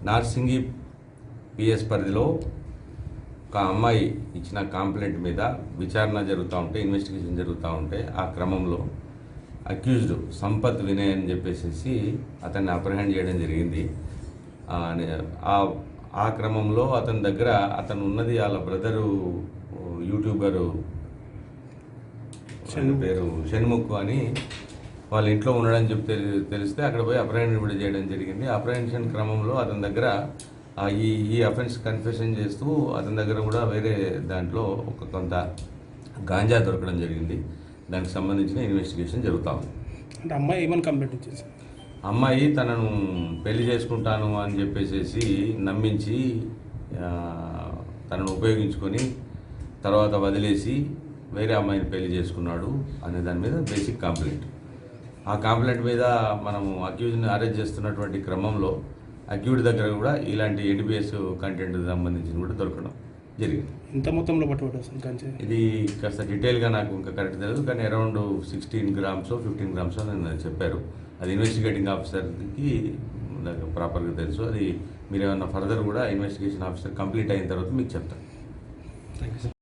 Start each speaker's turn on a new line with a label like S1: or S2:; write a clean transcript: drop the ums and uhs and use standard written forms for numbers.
S1: Narsingi PS పరిధిలో ఒక అమ్మాయి ఇచ్చిన కంప్లైంట్ మీద విచారణ జరుగుతూ ఉంటే ఇన్వెస్టిగేషన్ జరుగుతూ ఉంటే ఆ క్రమంలో అక్యూజ్డ్ సంపత్ వినయ్ అని చెప్పేసి అతన్ని అప్రహెండ్ చేయడం జరిగింది. ఆ క్రమంలో అతని దగ్గర అతను ఉన్నది వాళ్ళ బ్రదరు యూట్యూబరు పేరు షణ్ముఖ్ అని వాళ్ళ ఇంట్లో ఉండడం చెప్పి తెలిస్తే అక్కడ పోయి అప్రహెండ్ చేయడం జరిగింది. అప్రహెన్షన్ క్రమంలో అతని దగ్గర ఈ అఫెన్స్ కన్ఫెషన్ చేస్తూ అతని దగ్గర కూడా వేరే దాంట్లో కొంత గాంజా దొరకడం జరిగింది. దానికి సంబంధించిన ఇన్వెస్టిగేషన్ జరుగుతూ ఉంది.
S2: అంటే అమ్మాయి ఏమని కంప్లైంట్ ఇచ్చేసి
S1: అమ్మాయి తనను పెళ్లి చేసుకుంటాను అని చెప్పేసి నమ్మించి తనను ఉపయోగించుకొని తర్వాత వదిలేసి వేరే అమ్మాయిని పెళ్లి చేసుకున్నాడు అనే దాని మీద బేసిక్ కంప్లైంట్. ఆ కంప్లైంట్ మీద మనము అక్యూజ్ని అరెస్ట్ చేస్తున్నటువంటి క్రమంలో అక్యూడ్ దగ్గర కూడా ఇలాంటి ఎన్డీపీఎస్ కంటెంట్ సంబంధించి కూడా దొరకడం జరిగింది.
S2: ఇంత మొత్తంలో పట్టుబడి
S1: ఇది కాస్త డీటెయిల్గా నాకు ఇంకా కరెక్ట్ తెలియదు, కానీ అరౌండ్ 16 గ్రామ్స్ 15 గ్రామ్స్ అని చెప్పారు. అది ఇన్వెస్టిగేటింగ్ ఆఫీసర్కి ప్రాపర్గా తెలుసు. అది మీరు ఏమన్నా ఫర్దర్ కూడా ఇన్వెస్టిగేషన్ ఆఫీసర్ కంప్లీట్ అయిన తర్వాత మీకు చెప్తాను.
S2: Thank you sir.